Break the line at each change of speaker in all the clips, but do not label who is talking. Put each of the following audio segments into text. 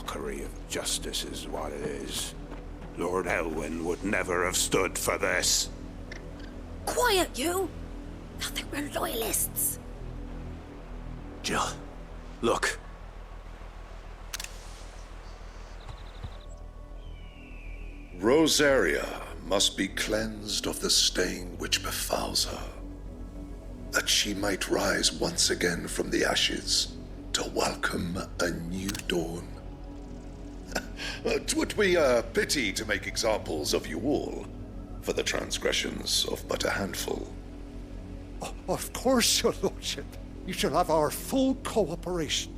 mockery of justice is what it is. Lord Elwyn would never have stood for this.
Quiet, you! Thought they were loyalists.
Jill, look.
Rosaria must be cleansed of the stain which befouls her, that she might rise once again from the ashes to welcome a new dawn. 'Twould be a pity to make examples of you all, for the transgressions of but a handful.
Of course, your lordship. You shall have our full cooperation.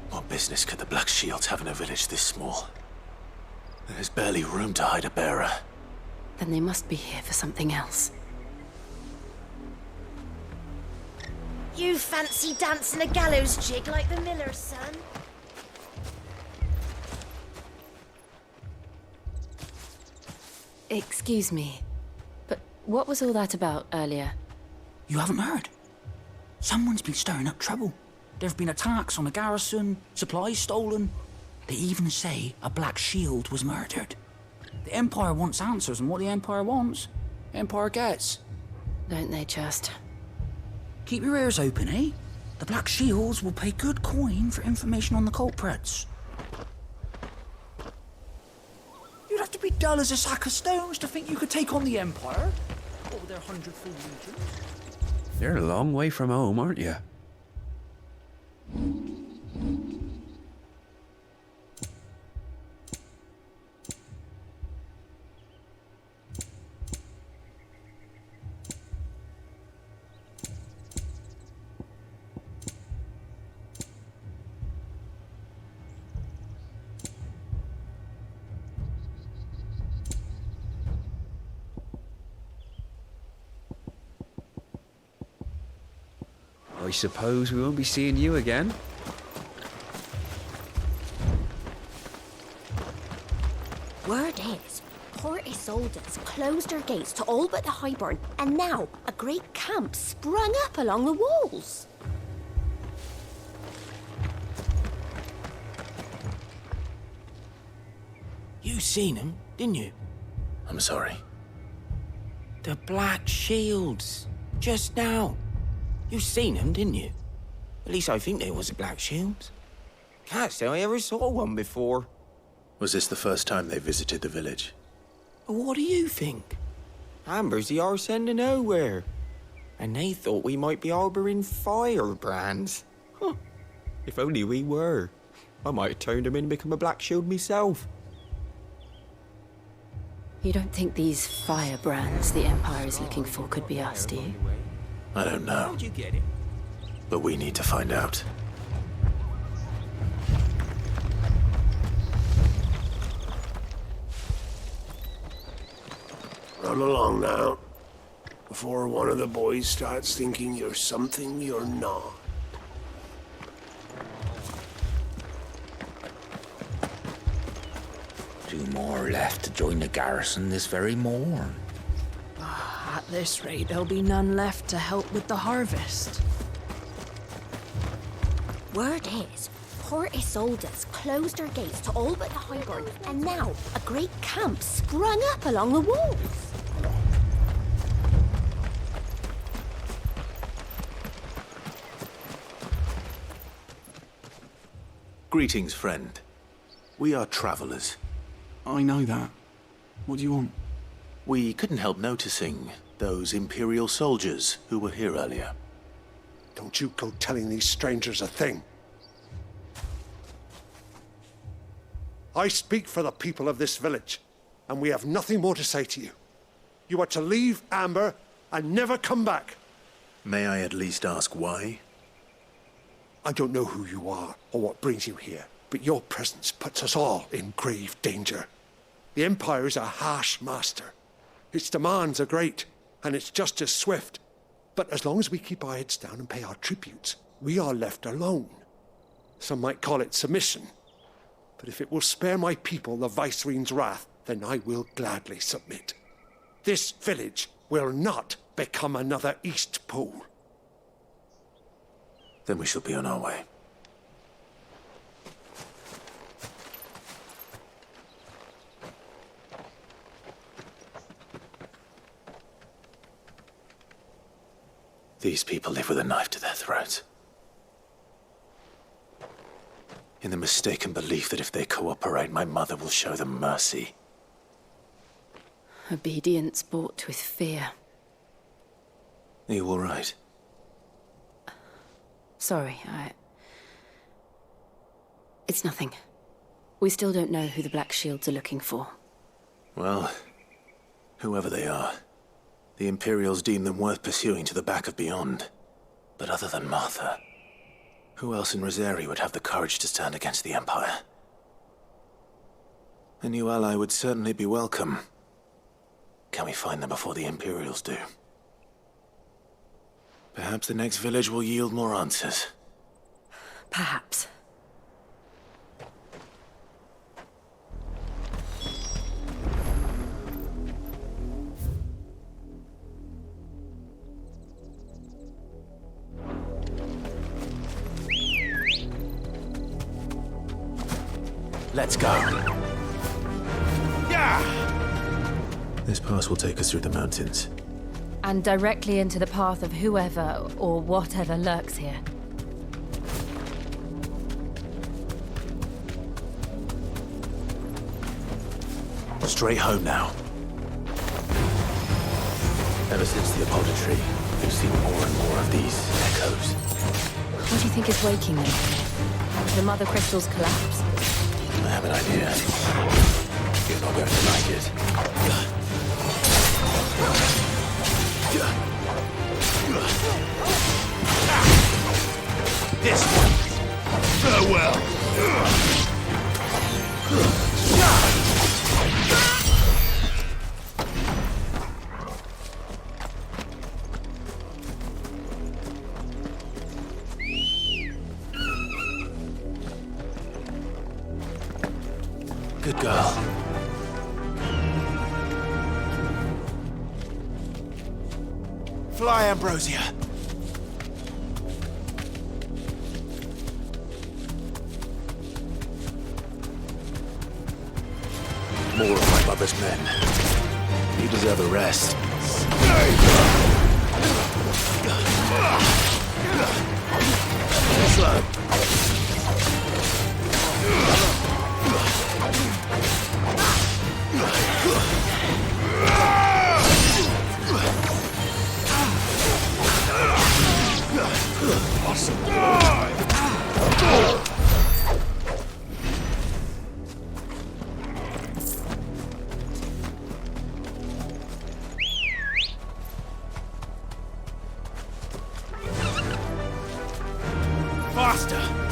What business could the Black Shields have in a village this small? There's barely room to hide a bearer.
Then they must be here for something else.
You fancy dancing a gallows jig like the miller's son?
Excuse me, but what was all that about earlier?
You haven't heard? Someone's been stirring up trouble. There have been attacks on the garrison, supplies stolen. They even say a Black Shield was murdered. The Empire wants answers, and what the Empire wants, the Empire gets.
Don't they just?
Keep your ears open, eh? The Black Shields will pay good coin for information on the culprits. You'd have to be dull as a sack of stones to think you could take on the Empire. What with their 100 full legions?
You're a long way from home, aren't you? I suppose we won't be seeing you again.
Word is, poor Isolde's closed her gates to all but the highborn, and now a great camp sprung up along the walls.
You seen them, didn't you?
I'm sorry.
The Black Shields. Just now. You seen them, didn't you? At least I think there was a Black Shield. Can't say I ever saw one before.
Was this the first time they visited the village?
What do you think? Amber's the arse end of nowhere. And they thought we might be harbouring firebrands. Huh. If only we were. I might have turned them in and become a Black Shield myself.
You don't think these firebrands the Empire is looking for could be us, do you?
I don't know.
How'd you get it?
But we need to find out.
Run along now, before one of the boys starts thinking you're something you're not.
Two more left to join the garrison this very morn.
At this rate, there'll be none left to help with the harvest.
Word is, poor Isolde's closed her gates to all but the highborn, and now a great camp sprung up along the walls.
Greetings, friend. We are travelers.
I know that. What do you want?
We couldn't help noticing those Imperial soldiers who were here earlier.
Don't you go telling these strangers a thing. I speak for the people of this village, and we have nothing more to say to you. You are to leave Amber and never come back.
May I at least ask why?
I don't know who you are or what brings you here, but your presence puts us all in grave danger. The Empire is a harsh master. Its demands are great, and its justice swift. But as long as we keep our heads down and pay our tributes, we are left alone. Some might call it submission. But if it will spare my people the Viceroy's wrath, then I will gladly submit. This village will not become another East Pole.
Then we shall be on our way. These people live with a knife to their throats. In the mistaken belief that if they cooperate, my mother will show them mercy.
Obedience bought with fear.
Are you all right?
Sorry, It's nothing. We still don't know who the Black Shields are looking for.
Well, whoever they are, the Imperials deem them worth pursuing to the back of beyond. But other than Martha, who else in Rosari would have the courage to stand against the Empire? A new ally would certainly be welcome. Can we find them before the Imperials do? Perhaps the next village will yield more answers.
Perhaps.
Let's go. Yeah! This pass will take us through the mountains.
And directly into the path of whoever or whatever lurks here.
Straight home now. Ever since the Apollo tree, we've seen more and more of these echoes.
What do you think is waking them? The Mother Crystal's collapse?
I have an idea. You're not going to like it. This one. Farewell. Good girl. Fly, Ambrosia. More of my mother's men. You deserve a rest. Slow. Faster!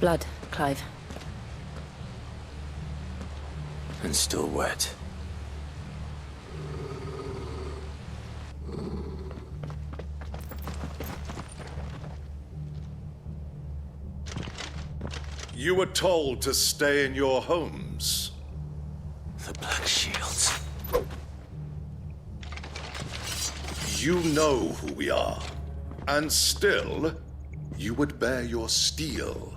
Blood, Clive.
And still wet.
You were told to stay in your homes.
The Black Shields.
You know who we are. And still, you would bear your steel.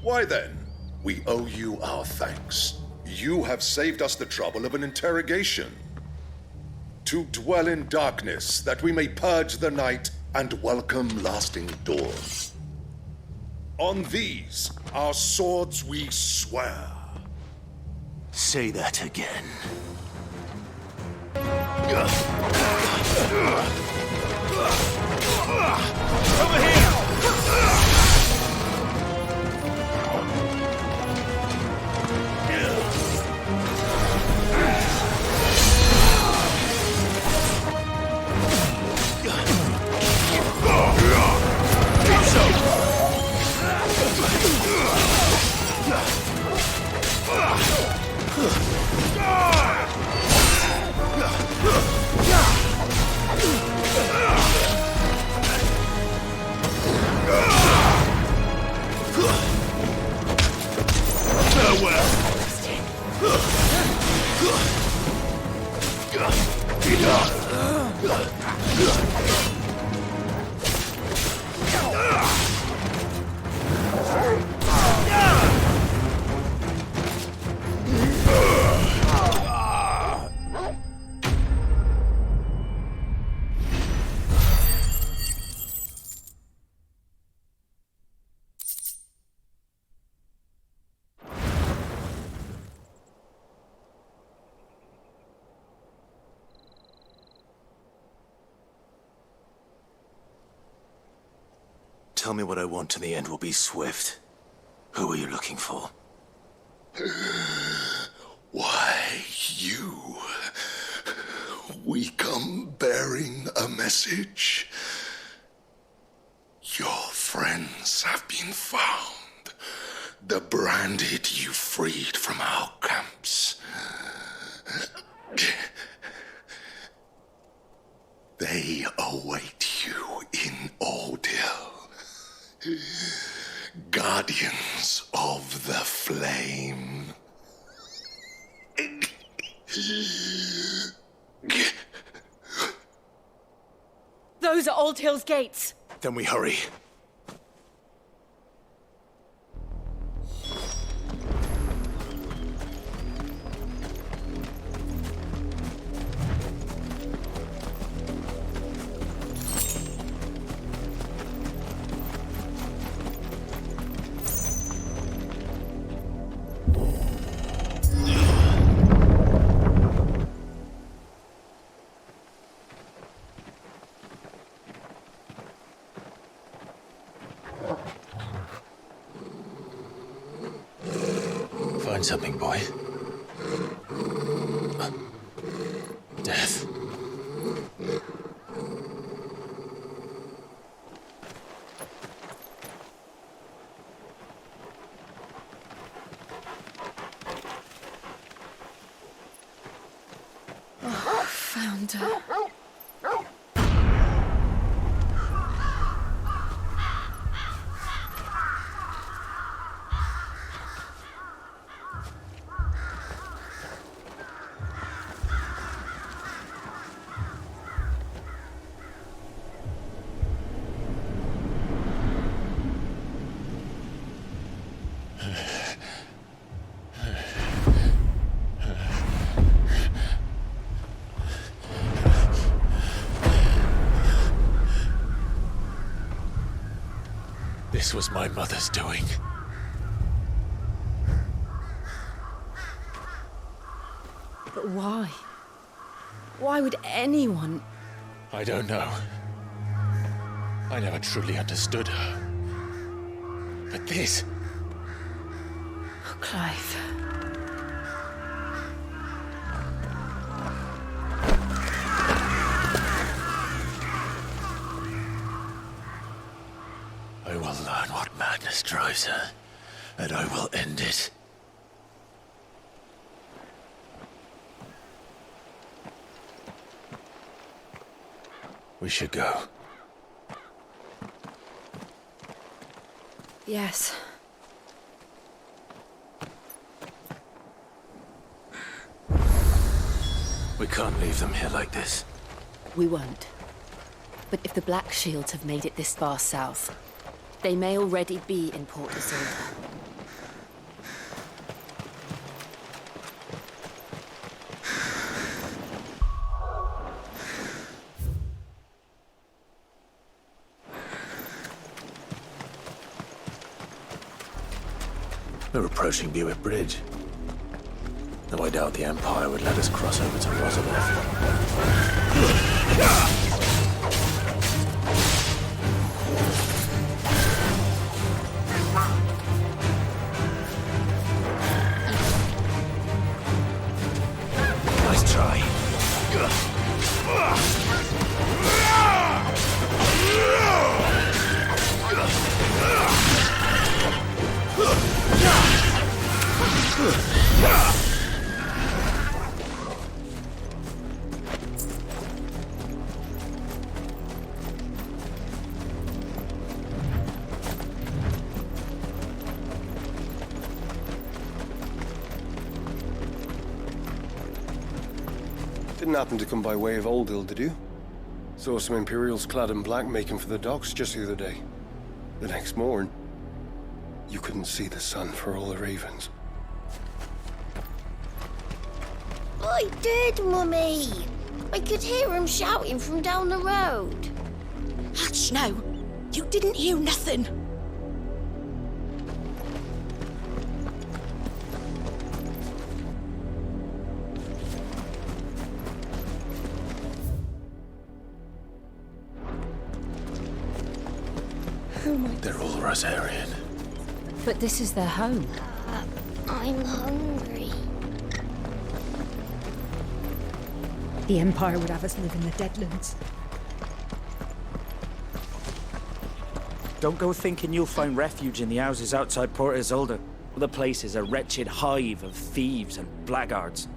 Why then, we owe you our thanks. You have saved us the trouble of an interrogation. To dwell in darkness, that we may purge the night and welcome lasting dawn. On these, our swords we swear.
Say that again.
Over here!
Tell me what I want and the end will be swift. Who are you looking for?
Why, you. We come bearing a message. Your friends have been found. The branded you freed from our camps. They await you in Odil. Guardians of the Flame.
Those are Old Hill's gates.
Then we hurry. Find something, boy. Death.
Oh, found her.
This was my mother's doing.
But why? Why would anyone...
I don't know. I never truly understood her. But this...
Oh, Clive.
I will learn what madness drives her, and I will end it. We should go.
Yes.
We can't leave them here like this.
We won't. But if the Black Shields have made it this far south, they may already be in Port Isolde.
We're approaching Buick Bridge. Though I doubt the Empire would let us cross over to Roosevelt. Nice try.
Didn't happen to come by way of Old Hill, did you? Saw some Imperials clad in black making for the docks just the other day. The next morn, you couldn't see the sun for all the ravens.
I did, Mummy. I could hear him shouting from down the road.
Hush now. You didn't hear nothing.
They're all Rosarian.
But this is their home.
I'm hungry.
The Empire would have us live in the Deadlands.
Don't go thinking you'll find refuge in the houses outside Port Isolde. The place is a wretched hive of thieves and blackguards.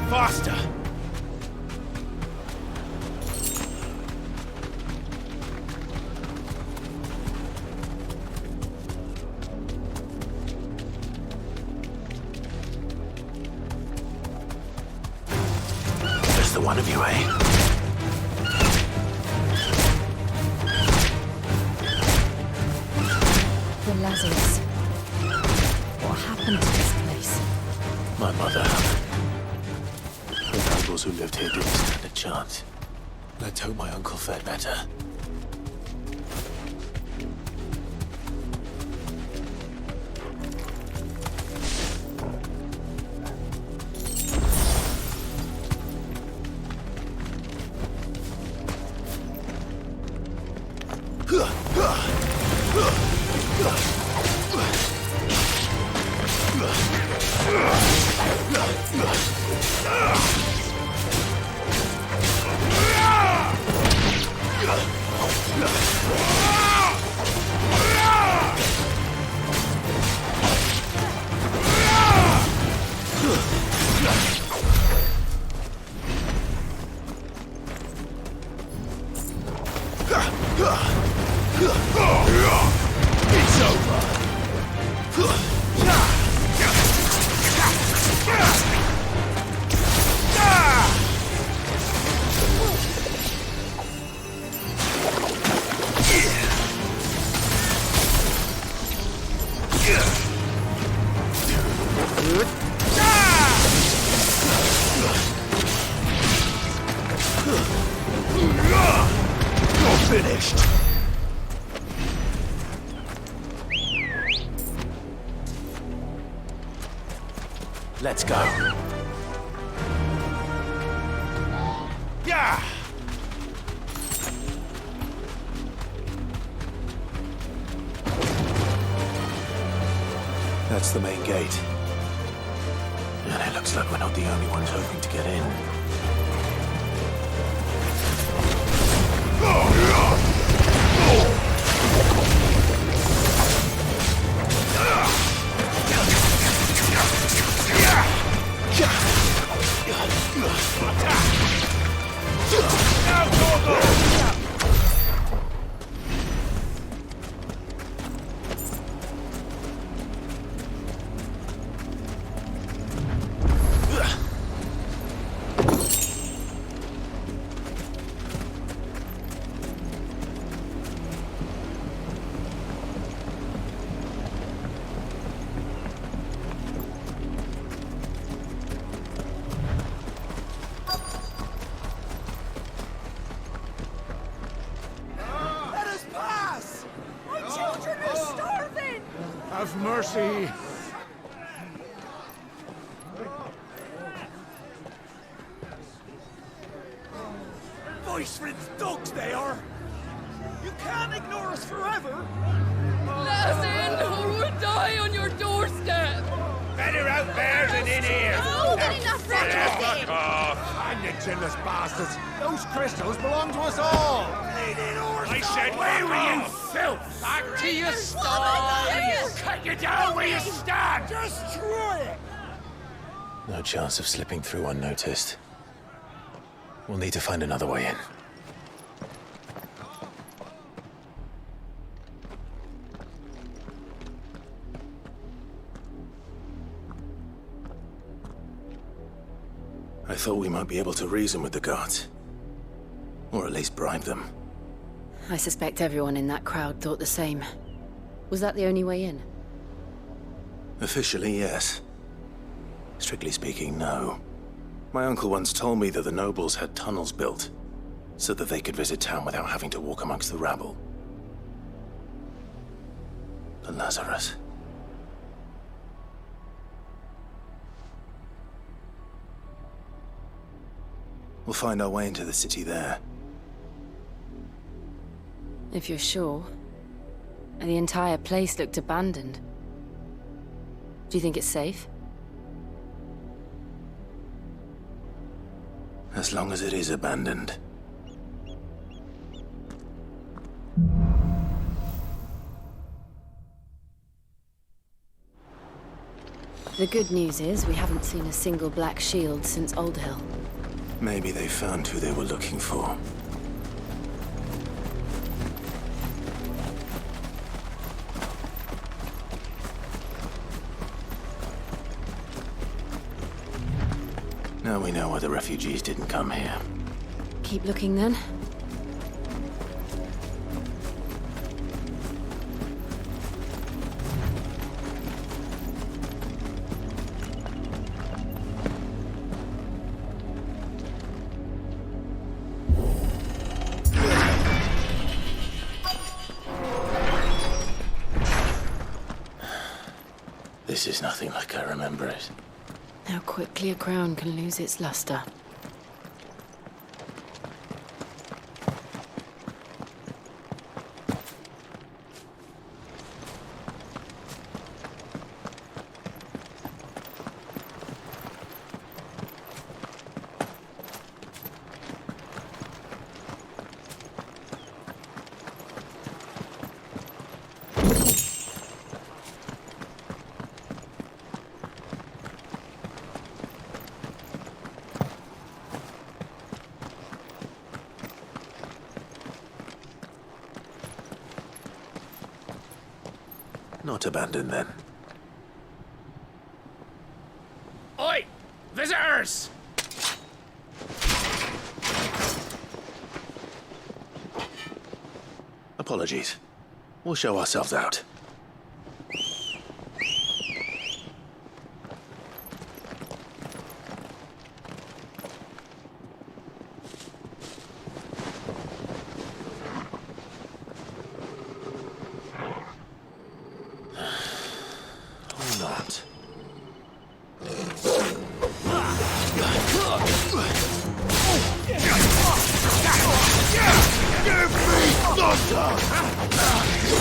Faster!
There's the one of you, eh?
The Lazarus. What happened to this place?
My mother. The nobles who lived here didn't stand a chance. Let's hope my uncle fared better.
It's over. You're finished.
Let's go.
Yeah.
That's the main gate. And it looks like we're not the only ones hoping to get in.
Have mercy. Voice-riddled dogs they are. You can't ignore us forever.
Let us in, or we'll die on your doorstep.
Better out there than in here.
Oh, get enough for everything.
And you jealous bastards. Those crystals belong to us all. I said, where were you, filth? Back to your stall. Cut you down where you stand. Just try it.
No chance of slipping through unnoticed. We'll need to find another way in. I thought we might be able to reason with the guards. Or at least bribe them.
I suspect everyone in that crowd thought the same. Was that the only way in?
Officially, yes. Strictly speaking, no. My uncle once told me that the nobles had tunnels built, so that they could visit town without having to walk amongst the rabble. But Lazarus... We'll find our way into the city there.
If you're sure. The entire place looked abandoned. Do you think it's safe?
As long as it is abandoned.
The good news is we haven't seen a single black shield since Old Hill.
Maybe they found who they were looking for. Now we know why the refugees didn't come here.
Keep looking then.
This is nothing like I remember it.
How quickly a crown can lose its luster.
Not abandoned, then.
Oi! Visitors!
Apologies. We'll show ourselves out.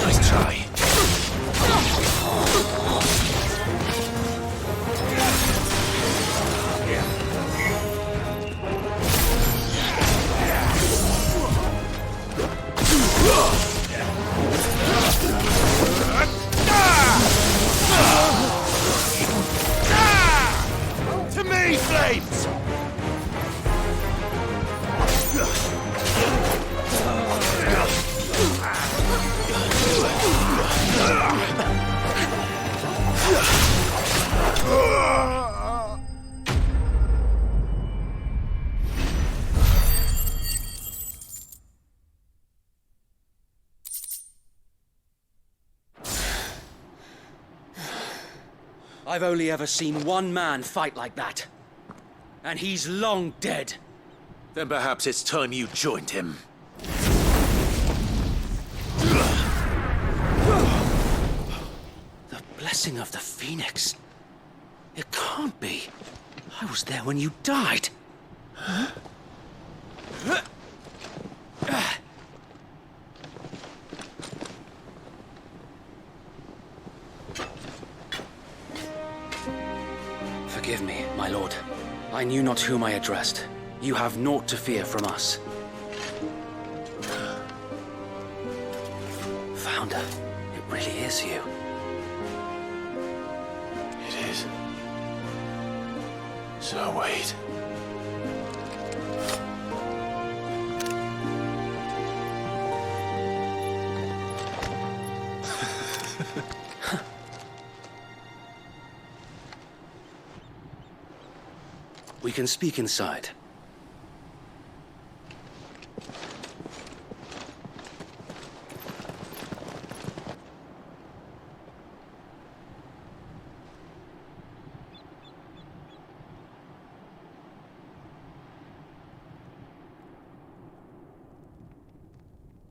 Nice try.
To me, flames!
I've only ever seen one man fight like that. And he's long dead.
Then perhaps it's time you joined him.
The blessing of the Phoenix. It can't be. I was there when you died. Huh? Forgive me, my lord. I knew not whom I addressed. You have naught to fear from us. Founder, it really is you.
It is. So wait.
We can speak inside.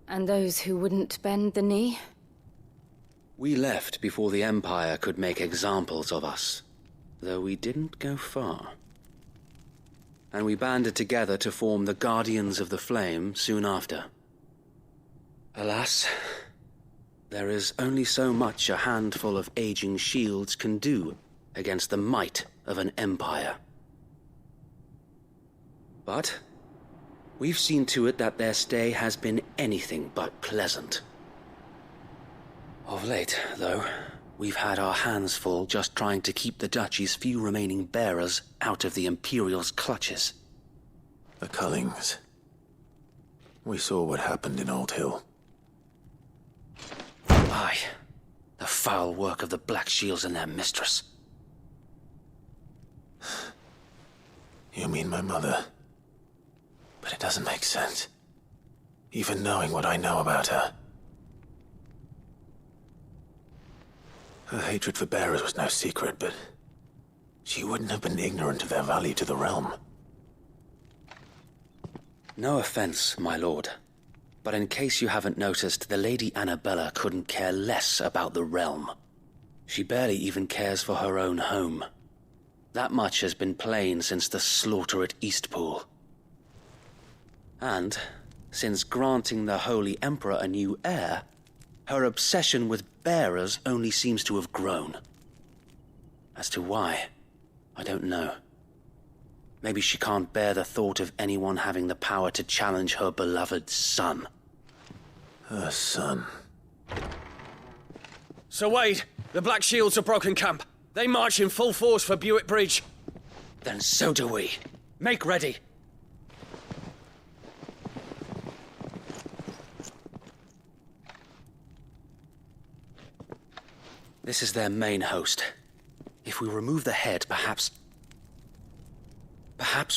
And those who wouldn't bend the knee?
We left before the Empire could make examples of us, though we didn't go far. And we banded together to form the Guardians of the Flame soon after. Alas, there is only so much a handful of aging shields can do against the might of an empire. But we've seen to it that their stay has been anything but pleasant. Of late, though, we've had our hands full just trying to keep the Duchy's few remaining bearers out of the Imperial's clutches.
The Cullings. We saw what happened in Old Hill.
Aye. The foul work of the Black Shields and their mistress.
You mean my mother? But it doesn't make sense. Even knowing what I know about her. Her hatred for bearers was no secret, but she wouldn't have been ignorant of their value to the realm.
No offense, my lord. But in case you haven't noticed, the Lady Annabella couldn't care less about the realm. She barely even cares for her own home. That much has been plain since the slaughter at Eastpool. And, since granting the Holy Emperor a new heir, her obsession with bearers only seems to have grown. As to why, I don't know. Maybe she can't bear the thought of anyone having the power to challenge her beloved son.
Her son.
Sir Wade, the Black Shields have broken camp. They march in full force for Buick Bridge.
Then so do we. Make ready. This is their main host. If we remove the head, perhaps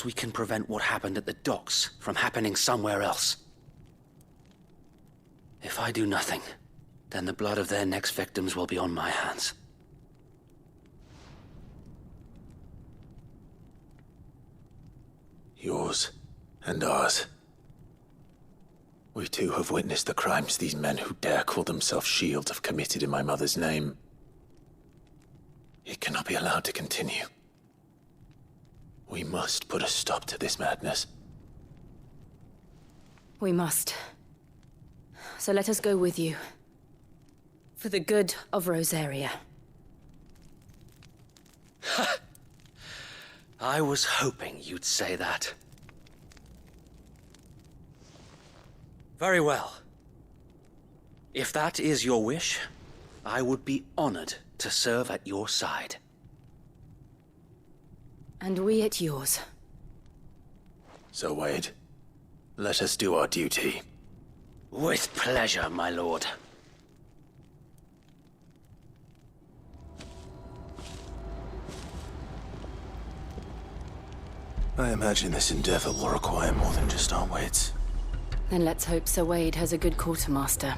we can prevent what happened at the docks from happening somewhere else. If I do nothing, then the blood of their next victims will be on my hands.
Yours and ours. We too have witnessed the crimes these men who dare call themselves shields have committed in my mother's name. It cannot be allowed to continue. We must put a stop to this madness.
We must. So let us go with you. For the good of Rosaria.
I was hoping you'd say that. Very well. If that is your wish, I would be honored to serve at your side.
And we at yours.
So, Wade, let us do our duty.
With pleasure, my lord.
I imagine this endeavor will require more than just our wits.
Then let's hope Sir Wade has a good quartermaster.